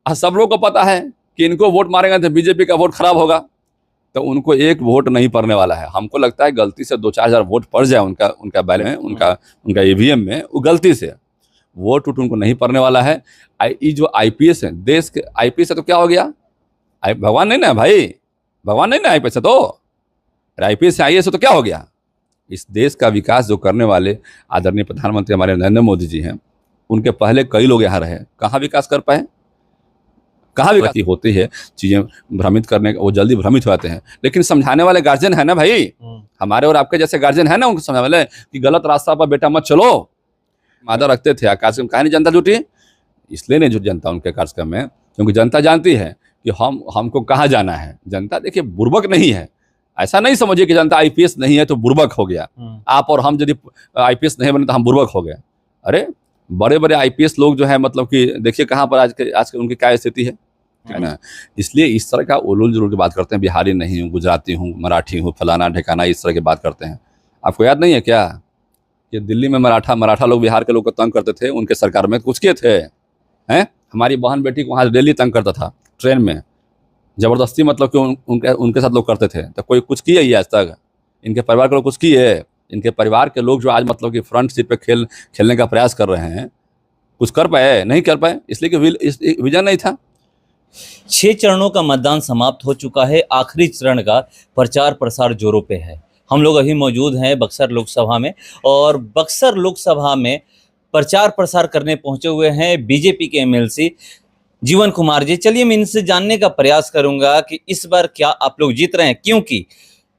सब लोग को पता है कि इनको वोट मारेंगे तो बीजेपी का वोट खराब होगा, तो उनको एक वोट नहीं पड़ने वाला है। हमको लगता है गलती से 2-4 हज़ार वोट पड़ जाए उनका बैलेट में, उनका ईवीएम में, वो गलती से वोट उनको नहीं पड़ने वाला है। ये जो आईपीएस है, देश के आईपीएस है तो क्या हो गया? भगवान नहीं ना भाई, भगवान नहीं ना आईपीएस है, तो आईपीएस से आईएएस है तो क्या हो गया? इस देश का विकास जो करने वाले आदरणीय प्रधानमंत्री हमारे नरेंद्र मोदी जी हैं, उनके पहले कई लोग यहाँ रहे, कहाँ विकास कर पाए? कहाँ विकास होती है? चीज़ें भ्रमित करने, वो जल्दी भ्रमित हो जाते हैं, लेकिन समझाने वाले गार्जियन है ना भाई, हमारे और आपके जैसे गार्जियन है ना, उनको समझाने वाले कि गलत रास्ता पर बेटा मत चलो। वादा रखते थे कार्यक्रम, कहाँ नहीं जनता जुटी? इसलिए नहीं जुटी जनता उनके कार्यक्रम में, क्योंकि जनता जानती है कि हमको कहाँ जाना है। जनता देखिए बुर्बक नहीं है, ऐसा नहीं समझिए कि जनता आईपीएस नहीं है तो बुर्बक हो गया। आप और हम यदि आईपीएस नहीं बने तो हम बुर्बक हो गए। अरे बड़े बड़े आईपीएस लोग जो है, मतलब कि देखिए कहाँ पर आज के उनकी क्या स्थिति है ना। इसलिए इस तरह का उलूल जुलूल की बात करते हैं, बिहारी नहीं हूँ, गुजराती हूँ, मराठी हूँ, फलाना ढिकाना, इस तरह की बात करते हैं। आपको याद नहीं है क्या कि दिल्ली में मराठा लोग बिहार के लोग को तंग करते थे, उनके सरकार में कुछ किए थे? हैं, हमारी बहन बेटी को वहाँ डेली तंग करता था ट्रेन में, जबरदस्ती, मतलब कि उनके साथ लोग करते थे। तो कोई कुछ किया ही आज तक? इनके परिवार के लोग कुछ किए? इनके परिवार के लोग जो आज मतलब कि फ्रंट सीट पे खेलने का प्रयास कर रहे हैं, कुछ कर पाए? नहीं कर पाए, इसलिए कि विजन नहीं था। 6 चरणों का मतदान समाप्त हो चुका है। आखिरी चरण का प्रचार प्रसार जोरों पे है। हम लोग अभी मौजूद हैं बक्सर लोकसभा में, और बक्सर लोकसभा में प्रचार प्रसार करने पहुंचे हुए हैं बीजेपी के एमएलसी जीवन कुमार जी। चलिए मैं इनसे जानने का प्रयास करूंगा कि इस बार क्या आप लोग जीत रहे हैं, क्योंकि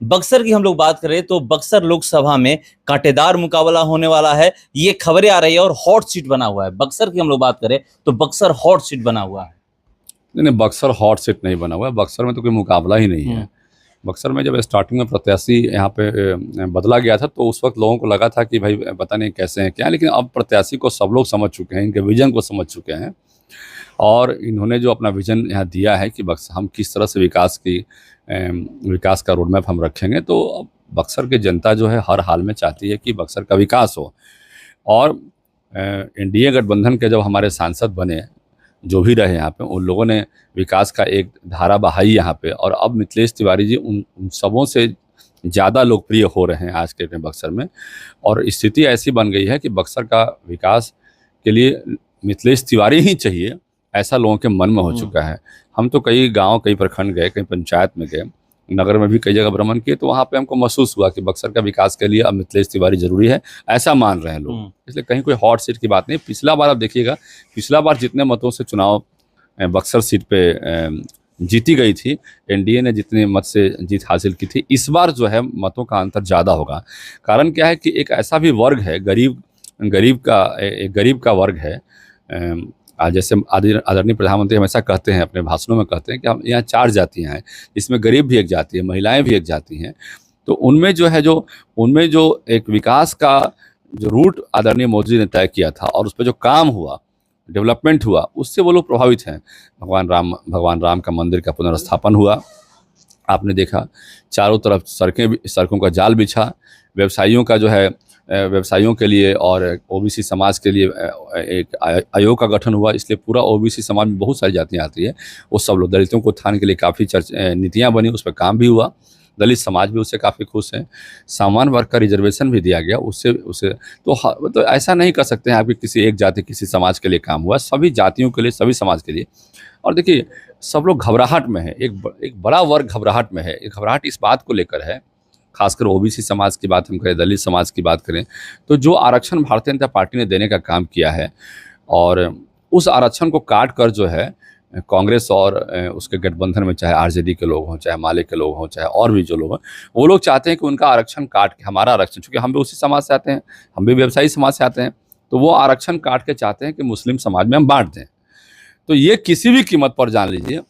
बक्सर की हम लोग बात करें तो बक्सर लोकसभा में कांटेदार मुकाबला होने वाला है, ये खबरें आ रही है, और हॉट सीट बना हुआ है। बक्सर की हम लोग बात करें तो बक्सर हॉट सीट बना हुआ है। नहीं, बक्सर हॉट सीट नहीं बना हुआ है, बक्सर में तो कोई मुकाबला ही नहीं है। बक्सर में जब स्टार्टिंग में प्रत्याशी यहाँ पे बदला गया था तो उस वक्त लोगों को लगा था कि भाई पता नहीं कैसे हैं क्या, लेकिन अब प्रत्याशी को सब लोग समझ चुके हैं, इनके विजन को समझ चुके हैं, और इन्होंने जो अपना विजन यहाँ दिया है कि हम किस तरह से विकास का रोड मैप हम रखेंगे। तो अब बक्सर की जनता जो है हर हाल में चाहती है कि बक्सर का विकास हो। और एनडीए गठबंधन के जब हमारे सांसद बने, जो भी रहे यहाँ पे, उन लोगों ने विकास का एक धारा बहाई यहाँ पे, और अब मिथिलेश तिवारी जी उन सबों से ज़्यादा लोकप्रिय हो रहे हैं आज के टाइम बक्सर में। और स्थिति ऐसी बन गई है कि बक्सर का विकास के लिए मिथिलेश तिवारी ही चाहिए, ऐसा लोगों के मन में हो चुका है। हम तो कई गांव, कई प्रखंड गए, कई पंचायत में गए, नगर में भी कई जगह भ्रमण किए, तो वहाँ पे हमको महसूस हुआ कि बक्सर का विकास के लिए अब मिथिलेश तिवारी जरूरी है, ऐसा मान रहे हैं लोग। इसलिए कहीं कोई हॉट सीट की बात नहीं। पिछला बार आप देखिएगा, पिछला बार जितने मतों से चुनाव बक्सर सीट पे जीती गई थी, एनडीए ने जितने मत से जीत हासिल की थी, इस बार जो है मतों का अंतर ज़्यादा होगा। कारण क्या है कि एक ऐसा भी वर्ग है, गरीब का वर्ग है। जैसे आदरणीय प्रधानमंत्री हमेशा कहते हैं, अपने भाषणों में कहते हैं कि हम यहाँ 4 जातियाँ हैं, इसमें गरीब भी एक जाति है, महिलाएं भी एक जाति हैं। तो उनमें जो एक विकास का जो रूट आदरणीय मोदी जी ने तय किया था, और उस पर जो काम हुआ, डेवलपमेंट हुआ, उससे वो लोग प्रभावित हैं। भगवान राम का मंदिर का पुनर्स्थापन हुआ, आपने देखा, चारों तरफ सड़कों का जाल बिछा, व्यवसायियों के लिए और ओबीसी समाज के लिए एक आयोग का गठन हुआ। इसलिए पूरा ओबीसी समाज में बहुत सारी जातियाँ आती है, वो सब लोग, दलितों को उत्थान के लिए काफ़ी नीतियाँ बनी, उस पर काम भी हुआ, दलित समाज भी उससे काफ़ी खुश हैं। सामान्य वर्ग का रिजर्वेशन भी दिया गया, उससे तो ऐसा नहीं कर सकते हैं आप कि किसी एक जाति, किसी समाज के लिए काम हुआ, सभी जातियों के लिए, सभी समाज के लिए। और देखिए सब लोग घबराहट में है, एक बड़ा वर्ग घबराहट में है। एक घबराहट इस बात को लेकर है, खासकर ओबीसी समाज की बात हम करें, दलित समाज की बात करें, तो जो आरक्षण भारतीय जनता पार्टी ने देने का काम किया है, और उस आरक्षण को काट कर जो है कांग्रेस और उसके गठबंधन में, चाहे आरजेडी के लोग हों, चाहे माले के लोग हों, चाहे और भी जो लोग हैं, वो लोग चाहते हैं कि उनका आरक्षण काट के, हमारा आरक्षण, चूँकि हम भी उसी समाज से आते हैं, हम भी व्यवसायी समाज से आते हैं, तो वो आरक्षण काट के चाहते हैं कि मुस्लिम समाज में हम बांट दें। तो ये किसी भी कीमत पर जान लीजिए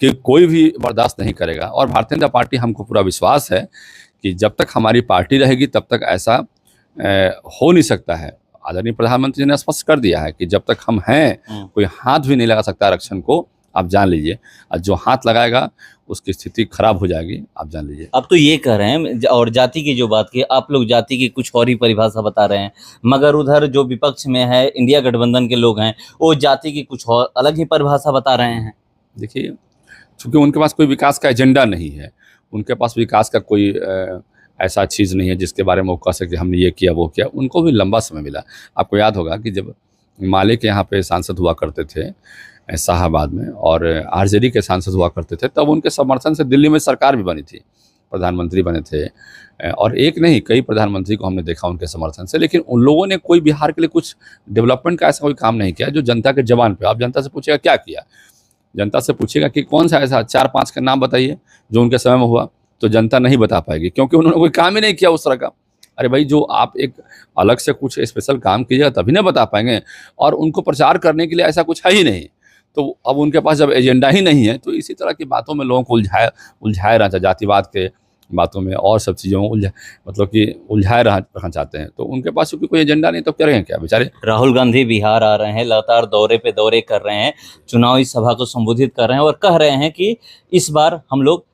कि कोई भी बर्दाश्त नहीं करेगा। और भारतीय जनता पार्टी, हमको पूरा विश्वास है कि जब तक हमारी पार्टी रहेगी तब तक ऐसा हो नहीं सकता है। आदरणीय प्रधानमंत्री जी ने स्पष्ट कर दिया है कि जब तक हम हैं, कोई हाथ भी नहीं लगा सकता आरक्षण को आप जान लीजिए, और जो हाथ लगाएगा उसकी स्थिति खराब हो जाएगी, आप जान लीजिए। अब तो ये कह रहे हैं और जाति की जो बात की आप लोग जाति की कुछ और ही परिभाषा बता रहे हैं, मगर उधर जो विपक्ष में है इंडिया गठबंधन के लोग हैं वो जाति की कुछ और अलग ही परिभाषा बता रहे हैं। देखिए, चूँकि उनके पास कोई विकास का एजेंडा नहीं है, उनके पास विकास का कोई ऐसा चीज़ नहीं है जिसके बारे में वो कह सके हमने ये किया वो किया। उनको भी लंबा समय मिला। आपको याद होगा कि जब माले के यहाँ पे सांसद हुआ करते थे शाहाबाद में, और आरजेडी के सांसद हुआ करते थे, तब उनके समर्थन से दिल्ली में सरकार भी बनी थी, प्रधानमंत्री बने थे, और एक नहीं कई प्रधानमंत्री को हमने देखा उनके समर्थन से। लेकिन उन लोगों ने कोई बिहार के लिए कुछ डेवलपमेंट का ऐसा कोई काम नहीं किया जो जनता के जबान पे। आप जनता से पूछिएगा क्या किया, जनता से पूछेगा कि कौन सा ऐसा 4-5 का नाम बताइए जो उनके समय में हुआ, तो जनता नहीं बता पाएगी, क्योंकि उन्होंने कोई काम ही नहीं किया उस तरह का। अरे भाई, जो आप एक अलग से कुछ स्पेशल काम कीजिएगा तभी ना बता पाएंगे, और उनको प्रचार करने के लिए ऐसा कुछ है ही नहीं। तो अब उनके पास जब एजेंडा ही नहीं है, तो इसी तरह की बातों में लोगों को उलझाए रहना, जातिवाद के बातों में और सब चीज़ों में मतलब कि उलझाए रखना चाहते हैं। तो उनके पास क्योंकि कोई एजेंडा नहीं, तो करेंगे क्या बेचारे। राहुल गांधी बिहार आ रहे हैं, लगातार दौरे पे दौरे कर रहे हैं, चुनावी सभा को संबोधित कर रहे हैं और कह रहे हैं कि इस बार हम लोग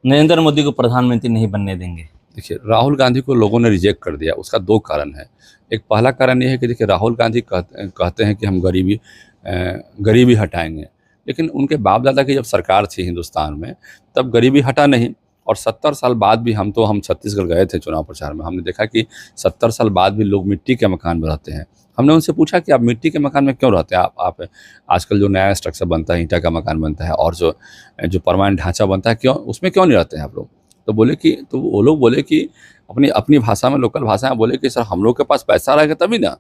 नरेंद्र मोदी को प्रधानमंत्री नहीं बनने देंगे। देखिए, राहुल गांधी को लोगों ने रिजेक्ट कर दिया। उसका 2 कारण है। एक पहला कारण ये है कि देखिए, राहुल गांधी कहते हैं कि हम गरीबी हटाएंगे, लेकिन उनके बाप दादा की जब सरकार थी हिंदुस्तान में, तब गरीबी हटा नहीं। और 70 साल बाद भी हम छत्तीसगढ़ गए थे चुनाव प्रचार में, हमने देखा कि 70 साल बाद भी लोग मिट्टी के मकान में रहते हैं। हमने उनसे पूछा कि आप मिट्टी के मकान में क्यों रहते हैं, आप आजकल जो नया स्ट्रक्चर बनता है, ईंटा का मकान बनता है, और जो परमानेंट ढांचा बनता है, क्यों उसमें क्यों नहीं रहते हैं आप लोग। तो वो लोग बोले कि अपनी भाषा में, लोकल भाषा में बोले कि सर, हम लोग के पास पैसा रहेगा तभी ना,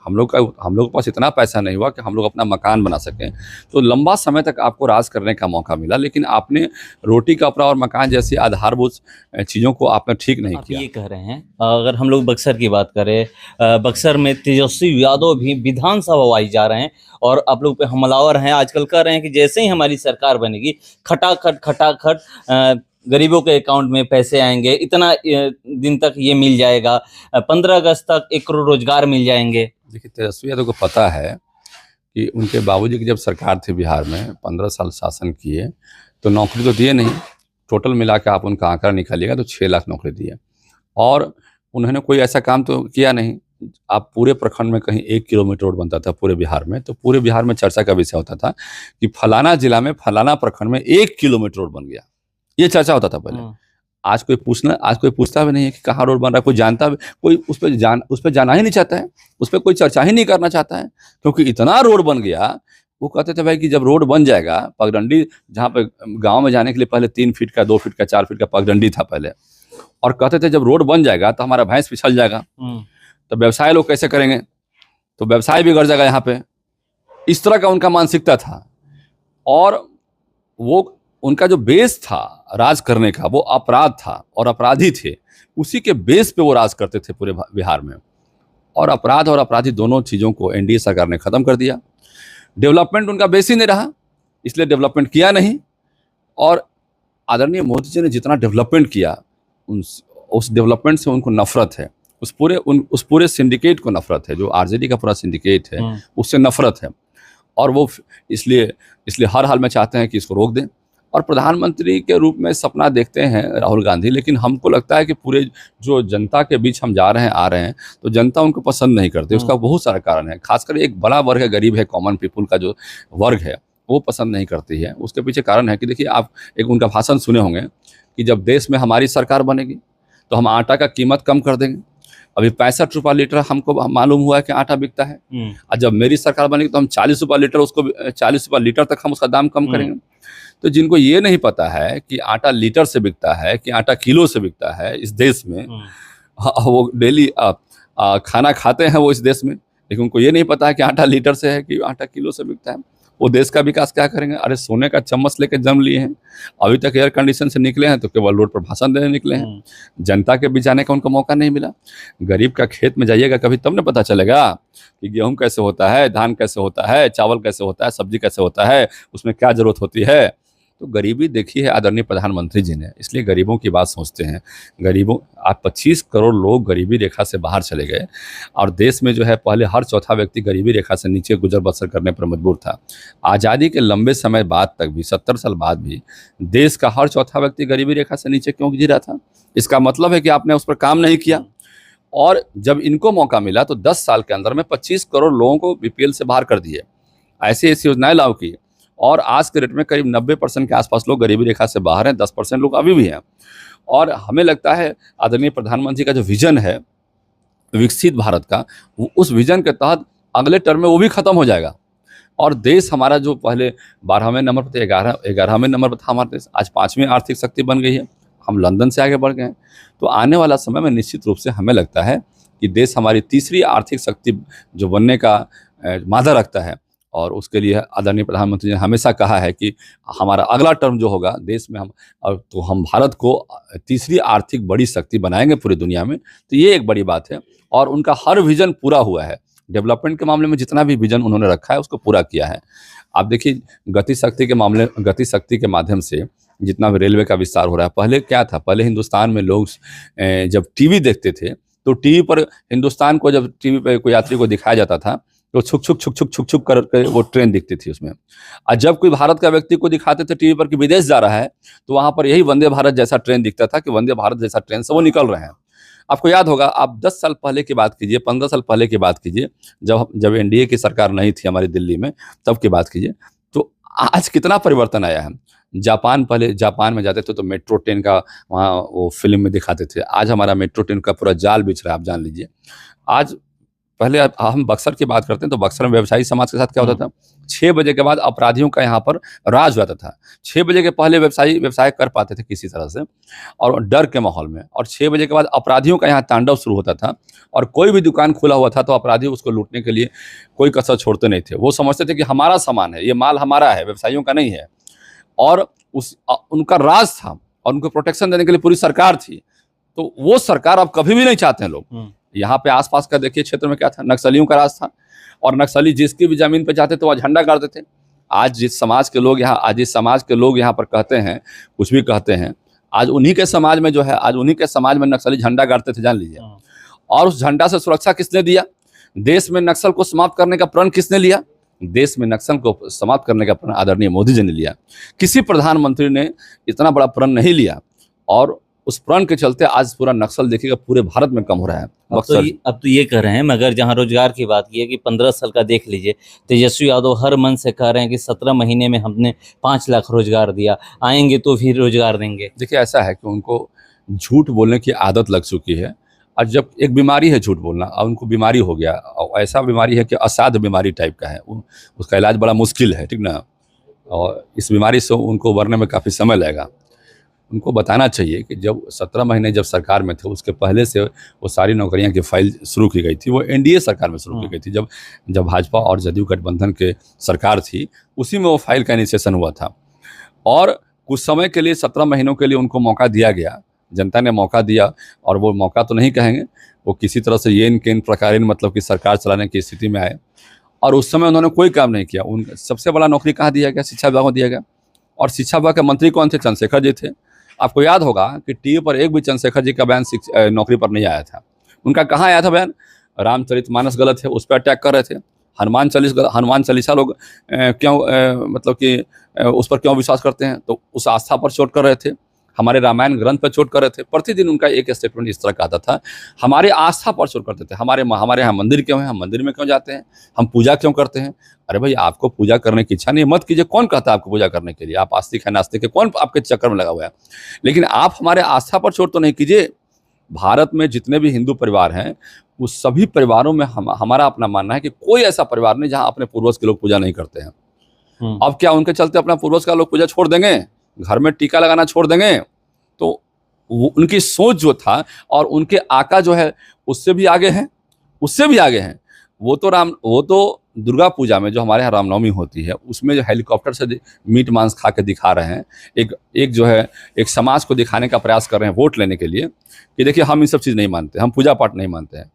हम लोग के पास इतना पैसा नहीं हुआ कि हम लोग अपना मकान बना सकें। तो लंबा समय तक आपको राज करने का मौका मिला, लेकिन आपने रोटी कपड़ा और मकान जैसी आधारभूत चीज़ों को आपने ठीक नहीं आप किया। ये कह रहे हैं, अगर हम लोग बक्सर की बात करें, बक्सर में तेजस्वी यादव भी विधानसभा वाइज जा रहे हैं और आप लोग पे हमलावर हैं। आजकल कह रहे हैं कि जैसे ही हमारी सरकार बनेगी, खटाखट गरीबों के अकाउंट में पैसे आएंगे, इतना दिन तक ये मिल जाएगा, 15 अगस्त तक 1 करोड़ रोजगार मिल जाएंगे। देखिए, तेजस्वी यादव को पता है कि उनके बाबूजी की जब सरकार थी बिहार में, 15 साल शासन किए, तो नौकरी तो दिए नहीं। टोटल मिला के आप उनका आंकड़ा निकालिएगा तो 6 लाख नौकरी दिए, और उन्होंने कोई ऐसा काम तो किया नहीं। आप पूरे प्रखंड में कहीं 1 किलोमीटर रोड बनता था पूरे बिहार में, तो पूरे बिहार में चर्चा का विषय होता था कि फलाना जिला में, फलाना प्रखंड में 1 किलोमीटर रोड बन गया। ये चर्चा होता था पहले। आज कोई पूछता भी नहीं है कि कहाँ रोड बन रहा है, कोई जानता भी, कोई उस पर जाना ही नहीं चाहता है, उस पर कोई चर्चा ही नहीं करना चाहता है, क्योंकि इतना रोड बन गया। वो कहते थे भाई कि जब रोड बन जाएगा, पगडंडी जहाँ पे गांव में जाने के लिए पहले 3 फीट का, 2 फीट का, 4 फीट का पगडंडी था पहले, और कहते थे जब रोड बन जाएगा तो हमारा भैंस पिछल जाएगा, तो व्यवसाय लोग कैसे करेंगे, तो व्यवसाय बिगड़ जाएगा यहाँ पे। इस तरह का उनका मानसिकता था, और वो उनका जो बेस था राज करने का, वो अपराध था और अपराधी थे। उसी के बेस पे वो राज करते थे पूरे बिहार में, और अपराध और अपराधी दोनों चीज़ों को एनडीए सरकार ने ख़त्म कर दिया। डेवलपमेंट उनका बेस ही नहीं रहा, इसलिए डेवलपमेंट किया नहीं। और आदरणीय मोदी जी ने जितना डेवलपमेंट किया, उस डेवलपमेंट से उनको नफरत है। उस पूरे सिंडिकेट को नफरत है, जो आरजेडी का पूरा सिंडिकेट है, उससे नफरत है। और वो इसलिए हर हाल में चाहते हैं कि इसको रोक दें, और प्रधानमंत्री के रूप में सपना देखते हैं राहुल गांधी। लेकिन हमको लगता है कि पूरे जो जनता के बीच हम जा रहे हैं, आ रहे हैं, तो जनता उनको पसंद नहीं करती। उसका बहुत सारा कारण है, खासकर एक बड़ा वर्ग है, गरीब है, कॉमन पीपुल का जो वर्ग है, वो पसंद नहीं करती है। उसके पीछे कारण है कि देखिए, आप एक उनका भाषण सुने होंगे कि जब देश में हमारी सरकार बनेगी तो हम आटा का कीमत कम कर देंगे। अभी 65 रुपये लीटर हमको मालूम हुआ है कि आटा बिकता है, और जब मेरी सरकार बनेगी तो हम 40 रुपये लीटर, उसको 40 रुपये लीटर तक हम उसका दाम कम करेंगे। तो जिनको ये नहीं पता है कि आटा लीटर से बिकता है, कि आटा किलो से बिकता है इस देश में, वो डेली खाना खाते हैं वो इस देश में, लेकिन उनको ये नहीं पता है कि आटा लीटर से है कि आटा किलो से बिकता है। वो देश का विकास क्या करेंगे। अरे, सोने का चम्मच लेके जन्म लिए हैं, अभी तक एयर कंडीशन से निकले हैं तो केवल रोड पर भाषण देने निकले हैं। जनता के बीच जाने का उनको मौका नहीं मिला। गरीब का खेत में जाइएगा कभी, तब न पता चलेगा कि गेहूं कैसे होता है, धान कैसे होता है, चावल कैसे होता है, सब्जी कैसे होता है, उसमें क्या जरूरत होती है। तो गरीबी देखी है आदरणीय प्रधानमंत्री जी ने, इसलिए गरीबों की बात सोचते हैं। गरीबों, आप 25 करोड़ लोग गरीबी रेखा से बाहर चले गए और देश में जो है पहले हर चौथा व्यक्ति गरीबी रेखा से नीचे गुजर बसर करने पर मजबूर था। आज़ादी के लंबे समय बाद तक भी, 70 साल बाद भी, देश का हर चौथा व्यक्ति गरीबी रेखा से नीचे क्यों जी रहा था? इसका मतलब है कि आपने उस पर काम नहीं किया। और जब इनको मौका मिला तो 10 साल के अंदर में 25 करोड़ लोगों को बीपीएल से बाहर कर दिए, ऐसी ऐसी योजनाएं लागू की, और आज के डेट में करीब 90% के आसपास लोग गरीबी रेखा से बाहर हैं, 10% लोग अभी भी हैं। और हमें लगता है आदरणीय प्रधानमंत्री का जो विजन है विकसित भारत का, उस विजन के तहत अगले टर्म में वो भी खत्म हो जाएगा और देश हमारा जो पहले 12वें नंबर पर थे, 11वें नंबर पर था हमारा देश, आज 5वीं आर्थिक शक्ति बन गई है। हम लंदन से आगे बढ़ गए हैं। तो आने वाला समय में निश्चित रूप से हमें लगता है कि देश हमारी तीसरी आर्थिक शक्ति जो बनने का मादा रखता है, और उसके लिए आदरणीय प्रधानमंत्री ने हमेशा कहा है कि हमारा अगला टर्म जो होगा देश में हम भारत को तीसरी आर्थिक बड़ी शक्ति बनाएंगे पूरी दुनिया में। तो ये एक बड़ी बात है और उनका हर विजन पूरा हुआ है। डेवलपमेंट के मामले में जितना भी विजन उन्होंने रखा है उसको पूरा किया है। आप देखिए गति शक्ति के माध्यम से जितना भी रेलवे का विस्तार हो रहा है, पहले क्या था, पहले हिंदुस्तान में लोग जब टीवी देखते थे तो टीवी पर हिंदुस्तान को जब टीवी पर कोई यात्री को दिखाया जाता था तो छुक छुक छुक छुक छुक छुक करके वो ट्रेन दिखती थी उसमें। और जब कोई भारत का व्यक्ति को दिखाते थे टीवी पर कि विदेश जा रहा है तो वहाँ पर यही वंदे भारत जैसा ट्रेन दिखता था कि वंदे भारत जैसा ट्रेन से वो निकल रहे हैं। आपको याद होगा, आप 10 साल पहले की बात कीजिए, 15 साल पहले की बात कीजिए, जब एनडीए की सरकार नहीं थी हमारी दिल्ली में, तब की बात कीजिए, तो आज कितना परिवर्तन आया है। पहले जापान में जाते थे तो मेट्रो ट्रेन का वहाँ वो फिल्म में दिखाते थे, आज हमारा मेट्रो ट्रेन का पूरा जाल बिछ रहा है, आप जान लीजिए। आज पहले हम बक्सर की बात करते हैं तो बक्सर में व्यवसायी समाज के साथ क्या होता था, 6 बजे के बाद अपराधियों का यहाँ पर राज होता था। 6 बजे के पहले व्यवसाय कर पाते थे किसी तरह से और डर के माहौल में, और 6 बजे के बाद अपराधियों का यहाँ तांडव शुरू होता था और कोई भी दुकान खुला हुआ था तो अपराधी उसको लूटने के लिए कोई कसर छोड़ते नहीं थे। वो समझते थे कि हमारा सामान है, ये माल हमारा है, व्यवसायियों का नहीं है, और उनका राज था और उनको प्रोटेक्शन देने के लिए पूरी सरकार थी। तो वो सरकार अब कभी भी नहीं चाहते हैं लोग। यहाँ पे आसपास का देखिए क्षेत्र में क्या था, नक्सलियों का राज था, और नक्सली जिसकी भी जमीन पे जाते थे वह झंडा गाड़ते थे। आज जिस समाज के लोग यहाँ पर कहते हैं, कुछ भी कहते हैं, आज उन्हीं के समाज में नक्सली झंडा गाड़ते थे, जान लीजिए। और उस झंडा से सुरक्षा किसने दिया? देश में नक्सल को समाप्त करने का प्रण किसने लिया? देश में नक्सल को समाप्त करने का प्रण आदरणीय मोदी जी ने लिया। किसी प्रधानमंत्री ने इतना बड़ा प्रण नहीं लिया, और उस प्रण के चलते आज पूरा नक्सल देखिएगा पूरे भारत में कम हो रहा है। अब तो ये कह रहे हैं, मगर जहां रोजगार की बात की है कि 15 साल का देख लीजिए, तेजस्वी यादव हर मन से कह रहे हैं कि 17 महीने में हमने 5 लाख रोजगार दिया, आएंगे तो फिर रोजगार देंगे। देखिए ऐसा है कि उनको झूठ बोलने की आदत लग चुकी है, और जब एक बीमारी है झूठ बोलना, और उनको बीमारी हो गया, और ऐसा बीमारी है कि असाध्य बीमारी टाइप का है, उसका इलाज बड़ा मुश्किल है, ठीक ना। और इस बीमारी से उनको उबरने में काफ़ी समय लगेगा। उनको बताना चाहिए कि जब 17 महीने जब सरकार में थे उसके पहले से वो सारी नौकरियां की फाइल शुरू की गई थी, वो एनडीए सरकार में शुरू की गई थी। जब भाजपा और जदयू गठबंधन के सरकार थी उसी में वो फाइल का इनिशिएशन हुआ था, और कुछ समय के लिए 17 महीनों के लिए उनको मौका दिया गया, जनता ने मौका दिया, और वो मौका तो नहीं कहेंगे, वो किसी तरह से येन केन प्रकारेण मतलब कि सरकार चलाने की स्थिति में आए, और उस समय उन्होंने कोई काम नहीं किया। सबसे बड़ा नौकरी कहाँ दिया गया? शिक्षा विभाग को दिया गया, और शिक्षा विभाग के मंत्री कौन थे? चंद्रशेखर जी थे। आपको याद होगा कि टीवी पर एक भी चंद्रशेखर जी का बयान नौकरी पर नहीं आया था। उनका कहाँ आया था बयान? रामचरितमानस गलत है उस पर अटैक कर रहे थे, हनुमान चालीसा लोग क्यों मतलब कि उस पर क्यों विश्वास करते हैं, तो उस आस्था पर चोट कर रहे थे, हमारे रामायण ग्रंथ पर चोट कर रहे थे। प्रतिदिन उनका एक स्टेटमेंट इस तरह का आता था, हमारे आस्था पर चोट करते थे, हमारे यहाँ मंदिर क्यों है, हम मंदिर में क्यों जाते हैं, हम पूजा क्यों करते हैं। अरे भाई, आपको पूजा करने की इच्छा नहीं, मत कीजिए, कौन कहता है आपको पूजा करने के लिए? आप आस्तिक है नास्तिक है, कौन आपके चक्कर में लगा हुआ है? लेकिन आप हमारे आस्था पर चोट तो नहीं कीजिए। भारत में जितने भी हिंदू परिवार हैं उस सभी परिवारों में हमारा अपना मानना है कि कोई ऐसा परिवार नहीं जहाँ अपने पूर्वज के लोग पूजा नहीं करते हैं। अब क्या उनके चलते अपना पूर्वज का लोग पूजा छोड़ देंगे, घर में टीका लगाना छोड़ देंगे? तो वो उनकी सोच जो था, और उनके आका जो है उससे भी आगे हैं। वो तो दुर्गा पूजा में जो हमारे यहाँ रामनवमी होती है उसमें जो हेलीकॉप्टर से मीट मांस खा के दिखा रहे हैं, एक जो है एक समाज को दिखाने का प्रयास कर रहे हैं वोट लेने के लिए कि देखिए हम ये सब चीज़ नहीं मानते, हम पूजा पाठ नहीं मानते हैं।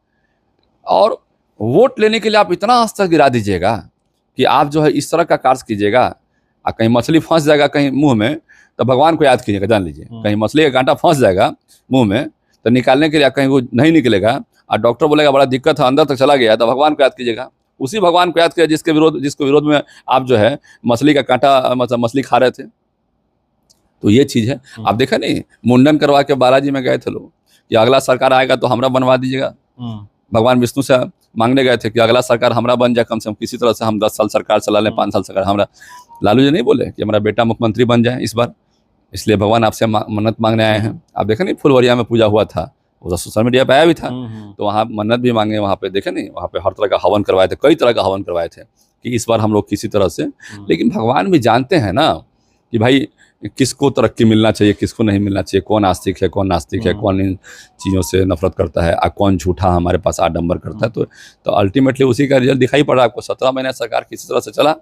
और वोट लेने के लिए आप इतना स्तर गिरा दीजिएगा कि आप जो है इस तरह का कार्य कीजिएगा और कहीं मछली फंस जाएगा कहीं मुंह में तो भगवान को याद कीजिएगा, जान लीजिए। कहीं मछली का कांटा फंस जाएगा मुंह में तो निकालने के लिए कहीं वो नहीं निकलेगा और डॉक्टर बोलेगा बड़ा दिक्कत है, अंदर तक चला गया, तो भगवान को याद कीजिएगा। उसी भगवान को याद किया जिसके विरोध में आप जो है मछली का कांटा मतलब मछली खा रहे थे। तो ये चीज़ है। आप देखा नहीं, मुंडन करवा के बालाजी में गए थे लोग कि अगला सरकार आएगा तो हमरा बनवा दीजिएगा। भगवान विष्णु से मांगने गए थे कि अगला सरकार हमरा बन जाए, कम से कम किसी तरह से हम 10 साल सरकार चला लें, 5 साल सरकार हमरा। लालू जी नहीं बोले कि हमारा बेटा मुख्यमंत्री बन जाए इस बार, इसलिए भगवान आपसे मन्नत मांगने आए हैं। आप देखे नहीं फुलवरिया में पूजा हुआ था, वो सोशल मीडिया पे आया भी था, तो वहाँ मन्नत भी मांगे, वहाँ पे देखे नहीं, वहाँ पे हर तरह का हवन करवाए थे, कई तरह का हवन करवाए थे कि इस बार हम लोग किसी तरह से। लेकिन भगवान भी जानते हैं ना कि भाई किसको तरक्की मिलना चाहिए, किसको नहीं मिलना चाहिए, कौन आस्तिक है, कौन नास्तिक है, कौन इन चीज़ों से नफरत करता है और कौन झूठा हमारे पास आडंबर करता है। तो अल्टीमेटली उसी का रिजल्ट दिखाई पड़ रहा है आपको। 17 महीने सरकार किसी तरह से चला।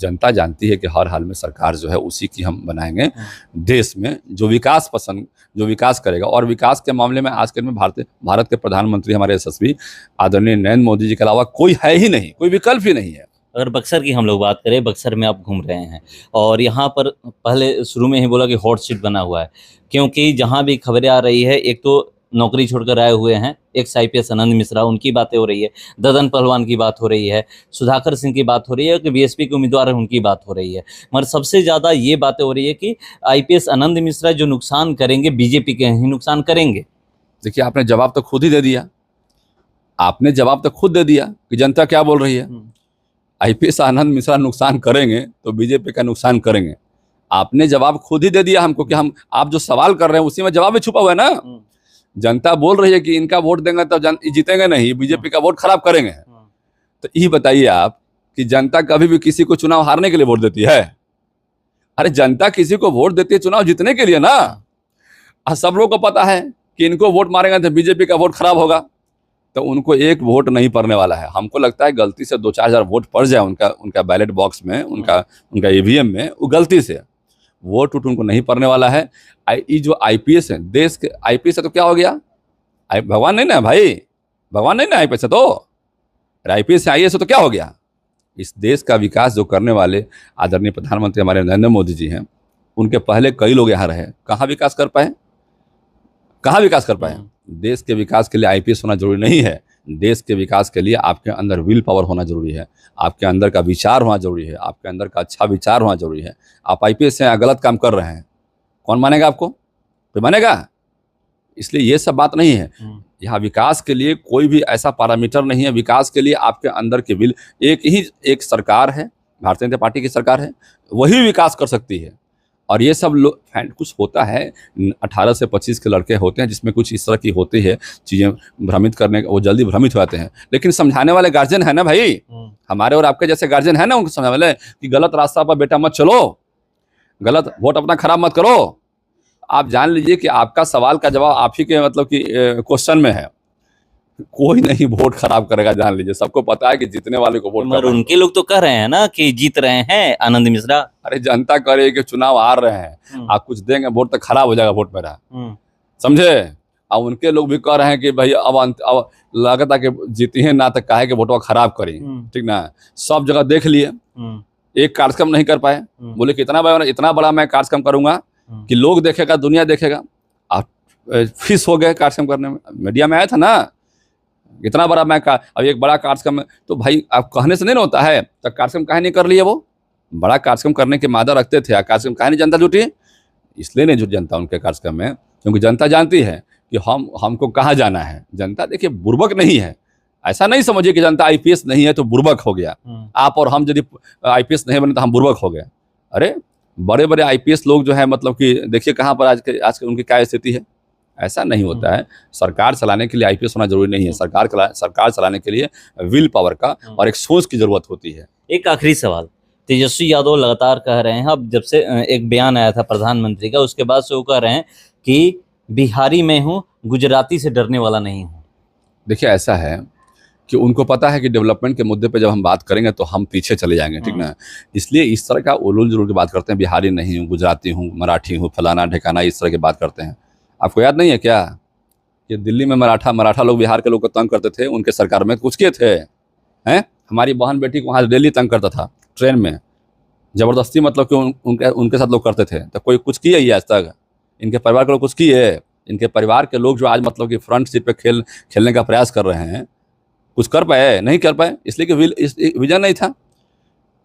जनता जानती है कि हर हाल में सरकार जो है उसी की हम बनाएंगे, देश में जो विकास पसंद, जो विकास करेगा। और विकास के मामले में आज के में भारत के प्रधानमंत्री हमारे यशस्वी आदरणीय नरेंद्र मोदी जी के अलावा कोई है ही नहीं, कोई विकल्प ही नहीं है। अगर बक्सर की हम लोग बात करें, बक्सर में आप घूम रहे हैं और यहाँ पर पहले शुरू में ही बोला कि हॉट सीट बना हुआ है, क्योंकि जहाँ भी खबरें आ रही है, एक तो नौकरी छोड़कर आए हुए हैं एक्स IPS आनंद मिश्रा, उनकी बातें हो रही है, ददन पहलवान की बात हो रही है, सुधाकर सिंह की बात हो रही है कि BSP के उम्मीदवार हैं उनकी बात हो रही है, मगर सबसे ज़्यादा ये बातें हो रही है कि IPS आनंद मिश्रा जो नुकसान करेंगे BJP के ही नुकसान करेंगे। देखिए, आपने जवाब तो खुद ही दे दिया, आपने जवाब तो खुद दे दिया कि जनता क्या बोल रही है। IPS आनंद मिश्रा नुकसान करेंगे तो BJP का नुकसान करेंगे। आपने जवाब खुद ही दे दिया हमको कि हम, आप जो सवाल कर रहे हैं उसी में जवाब भी छुपा हुआ है ना। जनता बोल रही है कि इनका वोट देंगे तो जीतेंगे नहीं, BJP का वोट खराब करेंगे। तो ये बताइए आप कि जनता कभी भी किसी को चुनाव हारने के लिए वोट देती है? अरे जनता किसी को वोट देती है चुनाव जीतने के लिए ना। सब लोगों को पता है कि इनको वोट मारेंगे तो BJP का वोट खराब होगा, तो उनको एक वोट नहीं पड़ने वाला है। हमको लगता है गलती से 2-4 हज़ार वोट पड़ जाए उनका बैलेट बॉक्स में, उनका EVM में, वो गलती से वोट उनको नहीं पड़ने वाला है। ये जो IPS है, देश के IPS है तो क्या हो गया? भगवान नहीं ना भाई, भगवान नहीं ना IPS है, तो IPS से IAS है तो क्या हो गया? इस देश का विकास जो करने वाले आदरणीय प्रधानमंत्री हमारे नरेंद्र मोदी जी हैं, उनके पहले कई लोग यहाँ रहे, कहाँ विकास कर पाए? कहाँ विकास कर पाए? देश के विकास के लिए IPS होना जरूरी नहीं है। देश के विकास के लिए आपके अंदर विल पावर होना जरूरी है, आपके अंदर का विचार होना जरूरी है, आपके अंदर का अच्छा विचार होना जरूरी है। आप IPS से गलत काम कर रहे हैं, कौन मानेगा आपको? कोई मानेगा? इसलिए ये सब बात नहीं है। यहाँ विकास के लिए कोई भी ऐसा पैरामीटर नहीं है। विकास के लिए आपके अंदर के विल, एक सरकार है, भारतीय जनता पार्टी की सरकार है, वही विकास कर सकती है। और ये सब लोग कुछ होता है, 18 से 25 के लड़के होते हैं जिसमें कुछ इस तरह की होती है चीज़ें भ्रमित करने, वो जल्दी भ्रमित हो जाते हैं। लेकिन समझाने वाले गार्जियन है ना भाई, हमारे और आपके जैसे गार्जियन है ना, उनको समझाने वाले कि गलत रास्ता पर बेटा मत चलो, गलत वोट अपना खराब मत करो। आप जान लीजिए कि आपका सवाल का जवाब आप ही के मतलब कि क्वेश्चन में है। कोई नहीं वोट खराब करेगा, जान लीजिए। सबको पता है कि जीतने वाले को वोट, मगर उनके लोग तो कह रहे हैं ना कि जीत रहे हैं आनंद मिश्रा। अरे जनता कह रही है कि चुनाव हार रहे हैं, आप कुछ देंगे वोट तो खराब हो जाएगा वोट मेरा, समझे। अब उनके लोग भी कह रहे हैं कि भाई अब लगता कि जीती है ना, तो काहे के वोटवा खराब करी, ठीक ना। सब जगह देख लिए, एक कार्यक्रम नहीं कर पाए। बोले कि इतना बड़ा मैं कार्यक्रम करूंगा कि लोग देखेगा, दुनिया देखेगा। आप फिश हो गए कार्यक्रम करने में, मीडिया में आया था ना, इतना बड़ा मैं अब एक बड़ा कार्यक्रम। तो भाई आप कहने से नहीं होता है, तो कार्यक्रम काहे नहीं कर लिए? वो बड़ा कार्यक्रम करने के मादा रखते थे, कार्यक्रम काहे नहीं जनता जुटी? इसलिए नहीं जुट जनता उनके कार्यक्रम में, क्योंकि जनता जानती है कि हमको कहाँ जाना है। जनता देखिए बुर्बक नहीं है, ऐसा नहीं समझिए कि जनता IPS नहीं है तो बुर्बक हो गया। आप और हम यदि IPS नहीं बने तो हम बुर्बक हो गए। अरे बड़े बड़े IPS लोग जो है, मतलब कि देखिए कहाँ पर आज के उनकी क्या स्थिति है। ऐसा नहीं होता है। सरकार चलाने के लिए IPS होना जरूरी नहीं है। सरकार चलाने के लिए विल पावर का और एक सोच की जरूरत होती है। एक आखिरी सवाल, तेजस्वी यादव लगातार कह रहे हैं, अब जब से एक बयान आया था प्रधानमंत्री का, उसके बाद से वो कह रहे हैं कि बिहारी में हूँ, गुजराती से डरने वाला नहीं हूँ। देखिए ऐसा है कि उनको पता है कि डेवलपमेंट के मुद्दे पे जब हम बात करेंगे तो हम पीछे चले जाएंगे, ठीक ना। इसलिए इस तरह का उलूल जुलूल की बात करते हैं, बिहारी नहीं हूँ, गुजराती हूँ, मराठी हूँ, फलाना ढिकाना, इस तरह की बात करते हैं। आपको याद नहीं है क्या कि दिल्ली में मराठा लोग बिहार के लोग को तंग करते थे, उनके सरकार में कुछ किए थे हैं? हमारी बहन बेटी को वहाँ दिल्ली तंग करता था ट्रेन में, जबरदस्ती मतलब कि उनके साथ लोग करते थे। तो कोई कुछ किए ही आज तक? इनके परिवार के लोग कुछ किए? इनके परिवार के लोग जो आज मतलब कि फ्रंट सीट पे खेलने का प्रयास कर रहे हैं, कुछ कर पाए? नहीं कर पाए, इसलिए कि विजन नहीं था।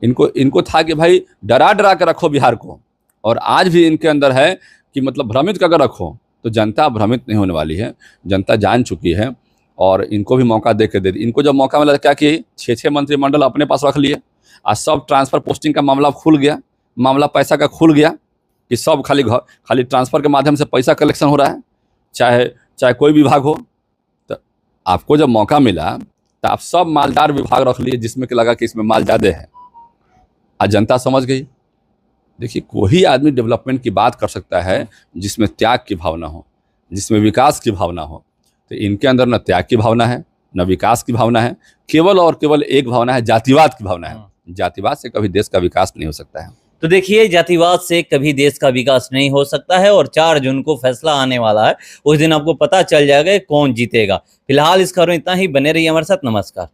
इनको था कि भाई डरा डरा के रखो बिहार को, और आज भी इनके अंदर है कि मतलब भ्रमित करके रखो, तो जनता भ्रमित नहीं होने वाली है। जनता जान चुकी है और इनको भी मौका दे के दे दी। इनको जब मौका मिला क्या किए, 6 मंत्रिमंडल अपने पास रख लिए। आज सब ट्रांसफर पोस्टिंग का मामला खुल गया, मामला पैसा का खुल गया कि सब खाली ट्रांसफर के माध्यम से पैसा कलेक्शन हो रहा है, चाहे कोई विभाग हो। तो आपको जब मौका मिला तो आप सब मालदार विभाग रख लिए, जिसमें कि लगा कि इसमें माल ज़्यादा है। आज जनता समझ गई। देखिए, कोई आदमी डेवलपमेंट की बात कर सकता है जिसमें त्याग की भावना हो, जिसमें विकास की भावना हो। तो इनके अंदर न त्याग की भावना है, न विकास की भावना है, केवल और केवल एक भावना है, जातिवाद की भावना है। जातिवाद से कभी देश का विकास नहीं हो सकता है। तो देखिए, जातिवाद से कभी देश का विकास नहीं हो सकता है और 4 जून को फैसला आने वाला है। उस दिन आपको पता चल जाएगा कौन जीतेगा। फिलहाल इस खबर में इतना ही। बने रहिए हमारे साथ। नमस्कार।